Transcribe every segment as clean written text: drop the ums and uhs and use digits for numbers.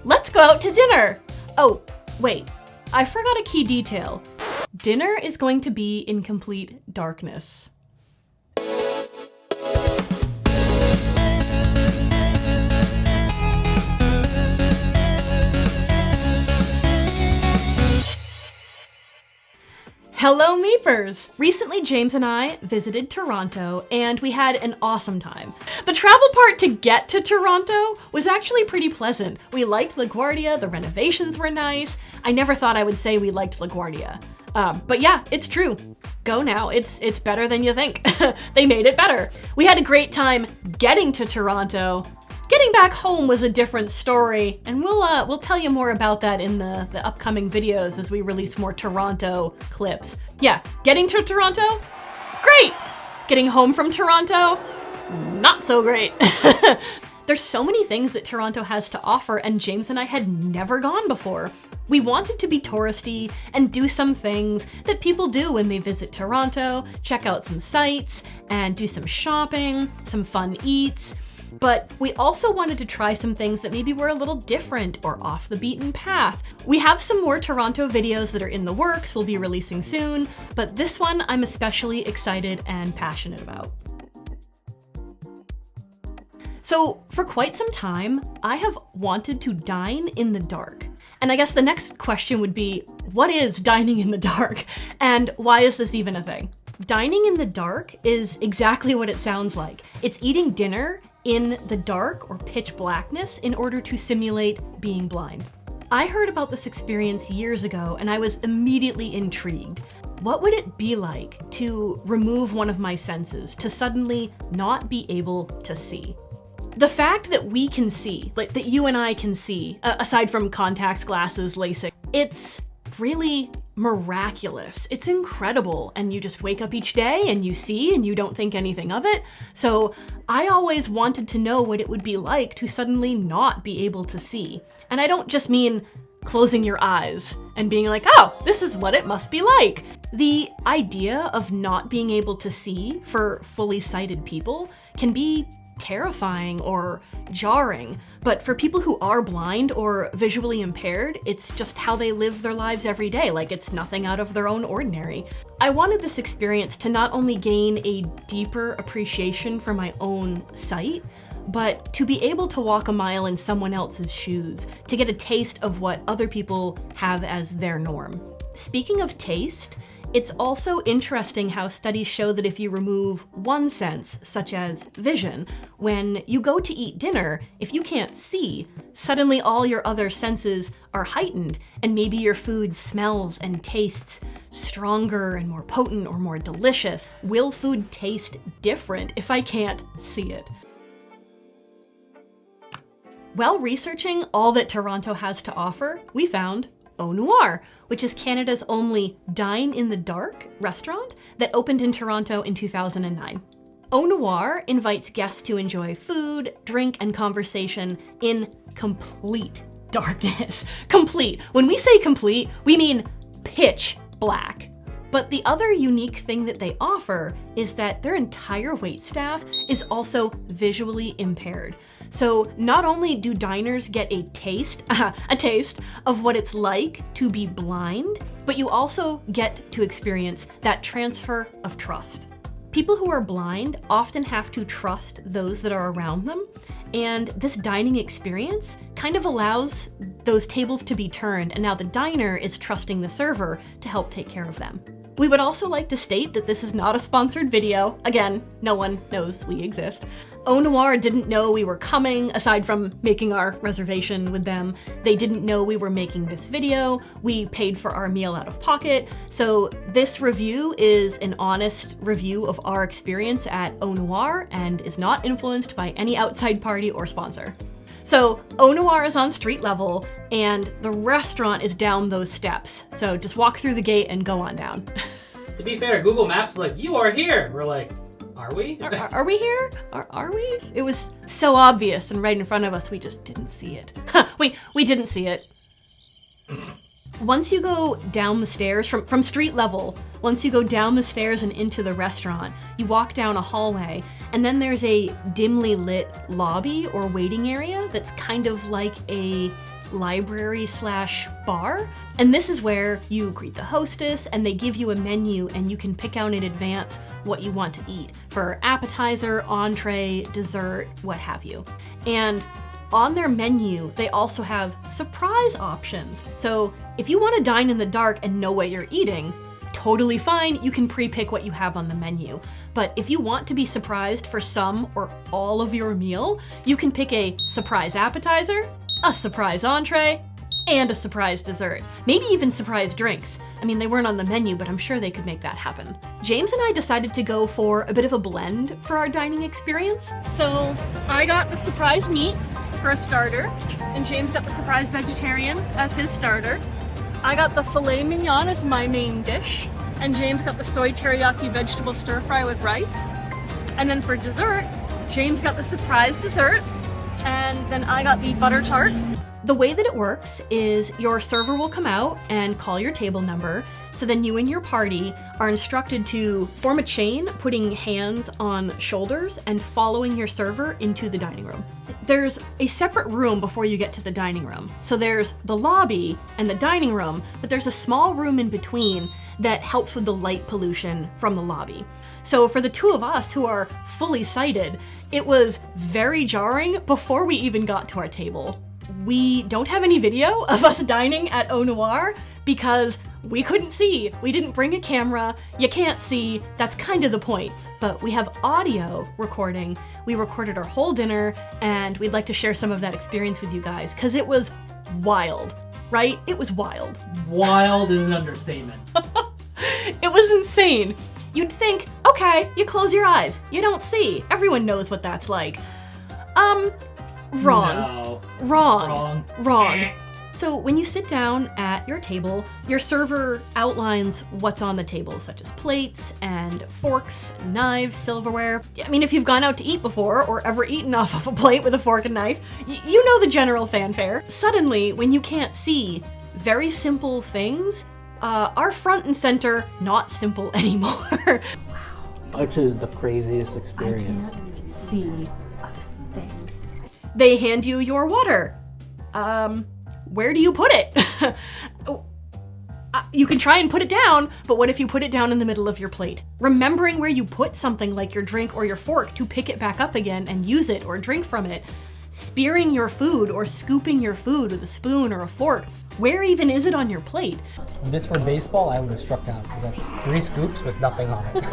Let's go out to dinner! Oh, wait, I forgot a key detail. Dinner is going to be in complete darkness. Hello Meepers! Recently James and I visited Toronto and we had an awesome time. The travel part to get to Toronto was actually pretty pleasant. We liked LaGuardia, the renovations were nice. I never thought I would say we liked LaGuardia. But yeah, it's true. Go now, it's better than you think. They made it better. We had a great time getting to Toronto. Getting back home was a different story, and we'll tell you more about that in the upcoming videos as we release more Toronto clips. Yeah, getting to Toronto? Great! Getting home from Toronto? Not so great. There's so many things that Toronto has to offer, and James and I had never gone before. We wanted to be touristy and do some things that people do when they visit Toronto, check out some sites, and do some shopping, some fun eats. But we also wanted to try some things that maybe were a little different or off the beaten path. We have some more Toronto videos that are in the works we'll be releasing soon, but this one I'm especially excited and passionate about. So for quite some time, I have wanted to dine in the dark. And I guess the next question would be, what is dining in the dark? And why is this even a thing? Dining in the dark is exactly what it sounds like. It's eating dinner in the dark or pitch blackness in order to simulate being blind. I heard about this experience years ago and I was immediately intrigued. What would it be like to remove one of my senses, to suddenly not be able to see? The fact that we can see, like that you and I can see, aside from contacts, glasses, LASIK, it's really miraculous. It's incredible. And you just wake up each day and you see and you don't think anything of it. So I always wanted to know what it would be like to suddenly not be able to see. And I don't just mean closing your eyes and being like, oh, this is what it must be like. The idea of not being able to see for fully sighted people can be terrifying or jarring, but for people who are blind or visually impaired, it's just how they live their lives every day, like it's nothing out of their own ordinary. I wanted this experience to not only gain a deeper appreciation for my own sight, but to be able to walk a mile in someone else's shoes, to get a taste of what other people have as their norm. Speaking of taste, it's also interesting how studies show that if you remove one sense, such as vision, when you go to eat dinner, if you can't see, suddenly all your other senses are heightened, and maybe your food smells and tastes stronger and more potent or more delicious. Will food taste different if I can't see it? While researching all that Toronto has to offer, we found O.NOIR, which is Canada's only Dine in the Dark restaurant that opened in Toronto in 2009. O.NOIR invites guests to enjoy food, drink, and conversation in complete darkness. Complete. When we say complete, we mean pitch black. But the other unique thing that they offer is that their entire waitstaff is also visually impaired. So not only do diners get a taste of what it's like to be blind, but you also get to experience that transfer of trust. People who are blind often have to trust those that are around them, and this dining experience kind of allows those tables to be turned, and now the diner is trusting the server to help take care of them. We would also like to state that this is not a sponsored video. Again, no one knows we exist. O.NOIR didn't know we were coming, aside from making our reservation with them. They didn't know we were making this video. We paid for our meal out of pocket. So this review is an honest review of our experience at O.NOIR and is not influenced by any outside party or sponsor. So O.NOIR is on street level and the restaurant is down those steps. So just walk through the gate and go on down. To be fair, Google Maps is like, you are here. We're like, are we? Are we here? Are we? It was so obvious and right in front of us, we just didn't see it. We didn't see it. Once you go down the stairs from street level, once you go down the stairs and into the restaurant, you walk down a hallway, and then there's a dimly lit lobby or waiting area that's kind of like a library slash bar. And this is where you greet the hostess and they give you a menu and you can pick out in advance what you want to eat for appetizer, entree, dessert, what have you. And on their menu, they also have surprise options. So if you want to dine in the dark and know what you're eating, totally fine, you can pre-pick what you have on the menu. But if you want to be surprised for some or all of your meal, you can pick a surprise appetizer, a surprise entree, and a surprise dessert. Maybe even surprise drinks. I mean, they weren't on the menu, but I'm sure they could make that happen. James and I decided to go for a bit of a blend for our dining experience. So I got the surprise meat for a starter, and James got the surprise vegetarian as his starter. I got the filet mignon as my main dish, and James got the soy teriyaki vegetable stir fry with rice. And then for dessert, James got the surprise dessert, and then I got the butter tart. The way that it works is your server will come out and call your table number, so then you and your party are instructed to form a chain, putting hands on shoulders and following your server into the dining room. There's a separate room before you get to the dining room. So there's the lobby and the dining room, but there's a small room in between that helps with the light pollution from the lobby. So for the two of us who are fully sighted, it was very jarring before we even got to our table. We don't have any video of us dining at O.NOIR because we couldn't see. We didn't bring a camera. You can't see. That's kind of the point. But we have audio recording. We recorded our whole dinner, and we'd like to share some of that experience with you guys because it was wild, right? It was wild. Wild is an understatement. It was insane. You'd think, okay, you close your eyes. You don't see. Everyone knows what that's like. Wrong. No. Wrong. So when you sit down at your table, your server outlines what's on the table, such as plates and forks, knives, silverware. I mean, if you've gone out to eat before or ever eaten off of a plate with a fork and knife, you know the general fanfare. Suddenly, when you can't see very simple things, are front and center not simple anymore. Which is the craziest experience. I can't see a thing. They hand you your water. Where do you put it? You can try and put it down, but what if you put it down in the middle of your plate? Remembering where you put something like your drink or your fork to pick it back up again and use it or drink from it. Spearing your food or scooping your food with a spoon or a fork. Where even is it on your plate? If this were baseball, I would have struck out because that's 3 scoops with nothing on it.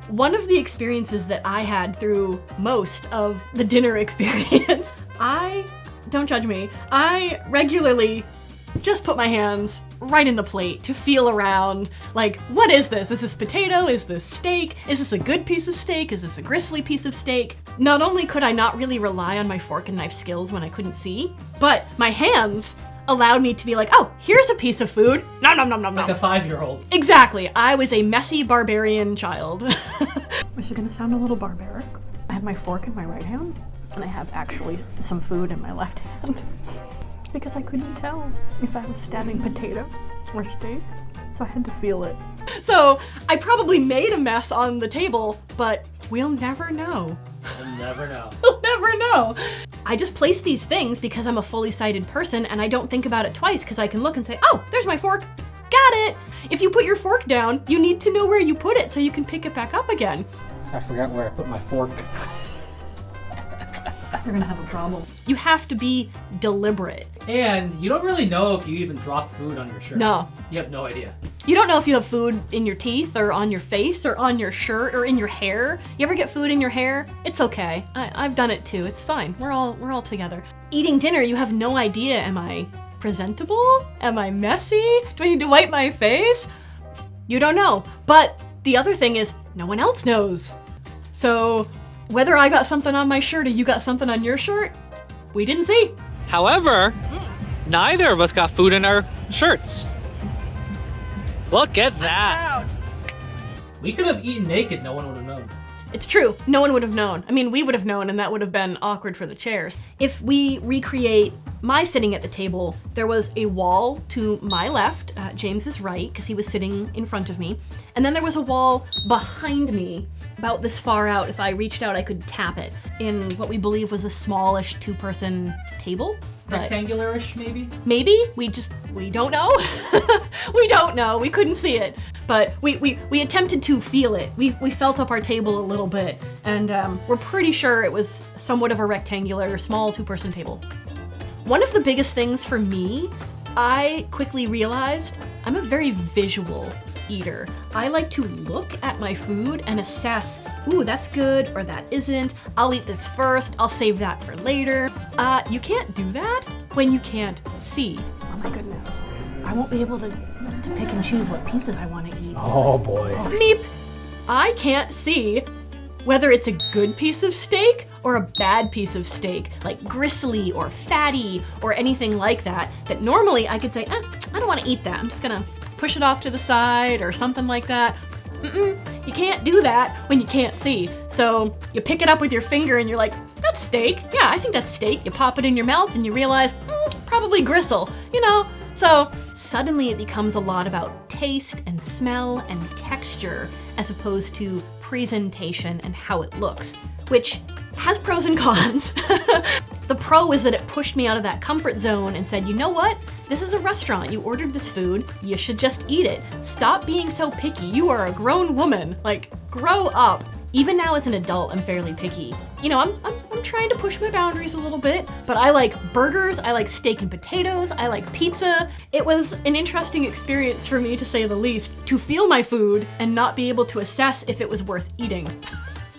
One of the experiences that I had through most of the dinner experience, don't judge me, I regularly just put my hands right in the plate to feel around, like, what is this? Is this potato? Is this steak? Is this a good piece of steak? Is this a gristly piece of steak? Not only could I not really rely on my fork and knife skills when I couldn't see, but my hands allowed me to be like, oh, here's a piece of food. Nom nom nom nom nom. Like a 5-year-old. Exactly. I was a messy barbarian child. This is gonna sound a little barbaric. I have my fork in my right hand, and I have actually some food in my left hand. Because I couldn't tell if I was stabbing potato or steak, so I had to feel it. So I probably made a mess on the table, but we'll never know. We'll never know. We'll never know. I just place these things because I'm a fully sighted person and I don't think about it twice because I can look and say, oh, there's my fork. Got it. If you put your fork down, you need to know where you put it so you can pick it back up again. I forgot where I put my fork. You're gonna have a problem. You have to be deliberate. And you don't really know if you even dropped food on your shirt. No. You have no idea. You don't know if you have food in your teeth or on your face or on your shirt or in your hair. You ever get food in your hair? It's okay. I've done it too. It's fine. We're all together. Eating dinner, you have no idea. Am I presentable? Am I messy? Do I need to wipe my face? You don't know. But the other thing is, no one else knows. So whether I got something on my shirt or you got something on your shirt, we didn't see. However, neither of us got food in our shirts. Look at that. We could have eaten naked, no one would have known. It's true, no one would have known. I mean, we would have known and that would have been awkward for the chairs. If we recreate my sitting at the table, there was a wall to my left, James's right, because he was sitting in front of me. And then there was a wall behind me, about this far out. If I reached out, I could tap it, in what we believe was a smallish 2-person table. Rectangular-ish, maybe? Maybe? We don't know. We don't know. We couldn't see it. But we attempted to feel it. We felt up our table a little bit, and we're pretty sure it was somewhat of a rectangular, small 2-person table. One of the biggest things for me, I quickly realized I'm a very visual eater. I like to look at my food and assess, ooh, that's good or that isn't. I'll eat this first, I'll save that for later. You can't do that when you can't see. Oh my goodness. I won't be able to pick and choose what pieces I want to eat. Oh boy. Meep! I can't see whether it's a good piece of steak or a bad piece of steak, like gristly or fatty or anything like that, that normally I could say, I don't want to eat that. I'm just gonna push it off to the side or something like that. You can't do that when you can't see. So you pick it up with your finger and you're like, that's steak. Yeah, I think that's steak. You pop it in your mouth and you realize, probably gristle, you know? So suddenly it becomes a lot about taste and smell and texture as opposed to presentation and how it looks, which has pros and cons. The pro is that it pushed me out of that comfort zone and said, you know what? This is a restaurant. You ordered this food. You should just eat it. Stop being so picky. You are a grown woman. Like, grow up. Even now as an adult, I'm fairly picky. You know, I'm trying to push my boundaries a little bit, but I like burgers, I like steak and potatoes, I like pizza. It was an interesting experience for me, to say the least, to feel my food and not be able to assess if it was worth eating.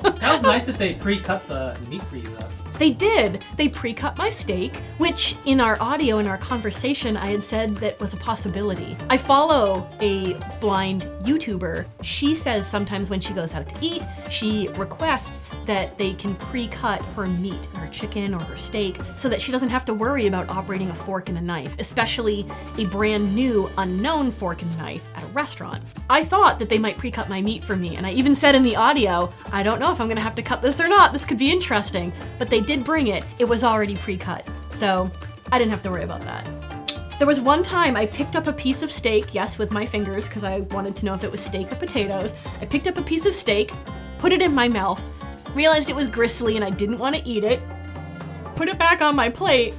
That was nice that they pre-cut the meat for you, though. They did. They pre-cut my steak, which in our audio, in our conversation, I had said that was a possibility. I follow a blind YouTuber. She says sometimes when she goes out to eat, she requests that they can pre-cut her meat, her chicken or her steak, so that she doesn't have to worry about operating a fork and a knife, especially a brand new, unknown fork and knife at a restaurant. I thought that they might pre-cut my meat for me, and I even said in the audio, I don't know if I'm gonna have to cut this or not. This could be interesting. But they did bring it. It was already pre-cut, so I didn't have to worry about that. There was one time I picked up a piece of steak, yes, with my fingers, because I wanted to know if it was steak or potatoes. I picked up a piece of steak, put it in my mouth, realized it was gristly and I didn't want to eat it, put it back on my plate,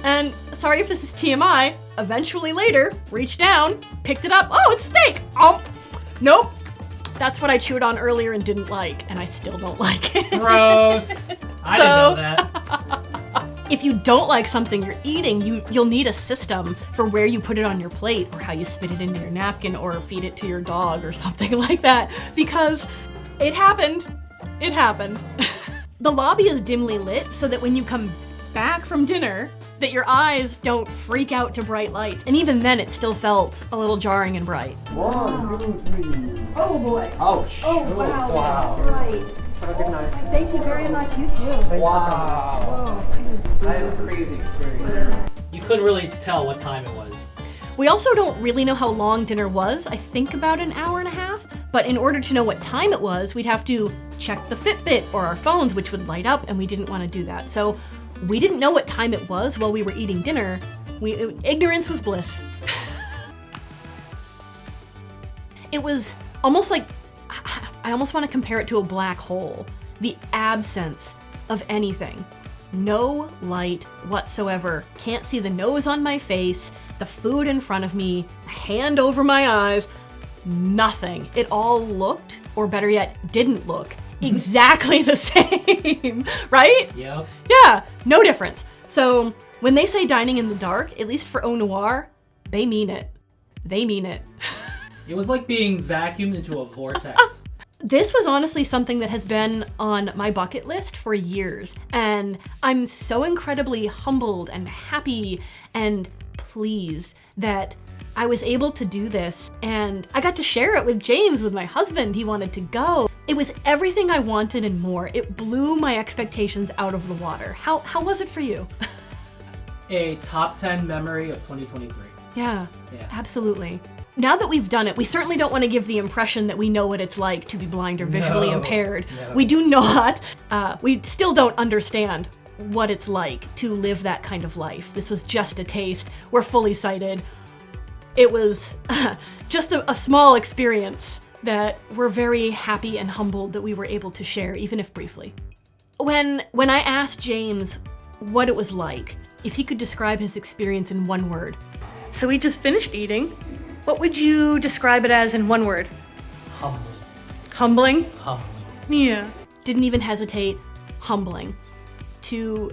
and sorry if this is TMI, eventually later, reached down, picked it up, oh, it's steak! Nope. That's what I chewed on earlier and didn't like, and I still don't like it. Gross. I didn't know that. If you don't like something you're eating, you'll need a system for where you put it on your plate or how you spit it into your napkin or feed it to your dog or something like that, because it happened. It happened. The lobby is dimly lit so that when you come back from dinner, that your eyes don't freak out to bright lights. And even then, it still felt a little jarring and bright. 1, 2, 3. Oh boy. Ouch. Oh wow. Wow. Right. Have a good night. Thank you very much. You too. Wow. That is a crazy experience. You couldn't really tell what time it was. We also don't really know how long dinner was. I think about an hour and a half. But in order to know what time it was, we'd have to check the Fitbit or our phones, which would light up, and we didn't want to do that. So we didn't know what time it was while we were eating dinner. Ignorance was bliss. It was almost like, I almost want to compare it to a black hole. The absence of anything. No light whatsoever. Can't see the nose on my face, the food in front of me, a hand over my eyes, nothing. It all looked, or better yet, didn't look, exactly the same, right? Yep. Yeah, no difference. So when they say dining in the dark, at least for O.NOIR, they mean it. They mean it. It was like being vacuumed into a vortex. This was honestly something that has been on my bucket list for years, and I'm so incredibly humbled and happy and pleased that I was able to do this, and I got to share it with James, with my husband. He wanted to go. It was everything I wanted and more. It blew my expectations out of the water. How was it for you? A top 10 memory of 2023. Yeah, absolutely. Now that we've done it, we certainly don't want to give the impression that we know what it's like to be blind or visually impaired. No. We do not. We still don't understand what it's like to live that kind of life. This was just a taste. We're fully sighted. It was just a small experience that we're very happy and humbled that we were able to share, even if briefly. When I asked James what it was like, if he could describe his experience in one word. So we just finished eating. What would you describe it as in one word? Humbling. Humbling? Humbling. Yeah. Didn't even hesitate. Humbling. To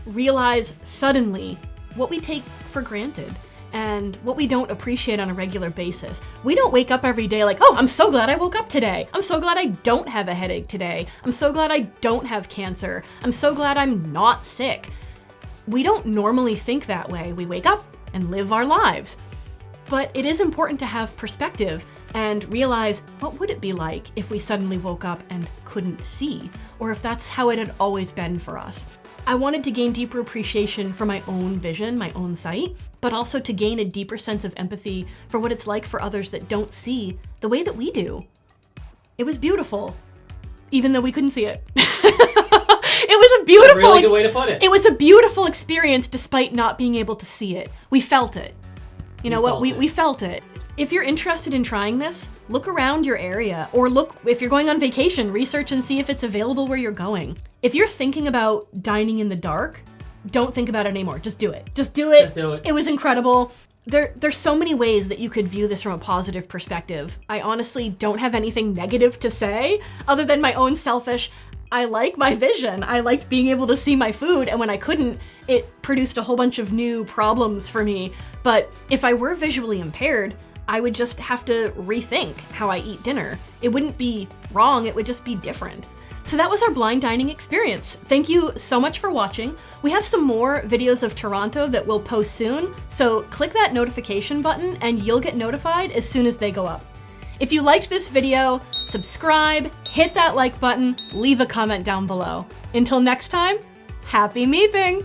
realize suddenly what we take for granted and what we don't appreciate on a regular basis. We don't wake up every day like, oh, I'm so glad I woke up today. I'm so glad I don't have a headache today. I'm so glad I don't have cancer. I'm so glad I'm not sick. We don't normally think that way. We wake up and live our lives. But it is important to have perspective and realize, what would it be like if we suddenly woke up and couldn't see, or if that's how it had always been for us. I wanted to gain deeper appreciation for my own vision, my own sight, but also to gain a deeper sense of empathy for what it's like for others that don't see the way that we do. It was beautiful, even though we couldn't see it. It was a beautiful, Really good way to put it. It was a beautiful experience despite not being able to see it. We felt it. You know what? We felt it. If you're interested in trying this, look around your area, or look, if you're going on vacation, research and see if it's available where you're going. If you're thinking about dining in the dark, don't think about it anymore. Just do it. Just do it. Just do it. It was incredible. There's so many ways that you could view this from a positive perspective. I honestly don't have anything negative to say other than my own selfish, I like my vision. I liked being able to see my food, and when I couldn't, it produced a whole bunch of new problems for me. But if I were visually impaired, I would just have to rethink how I eat dinner. It wouldn't be wrong, it would just be different. So that was our blind dining experience. Thank you so much for watching. We have some more videos of Toronto that we'll post soon, so click that notification button and you'll get notified as soon as they go up. If you liked this video, subscribe, hit that like button, leave a comment down below. Until next time, happy meeping!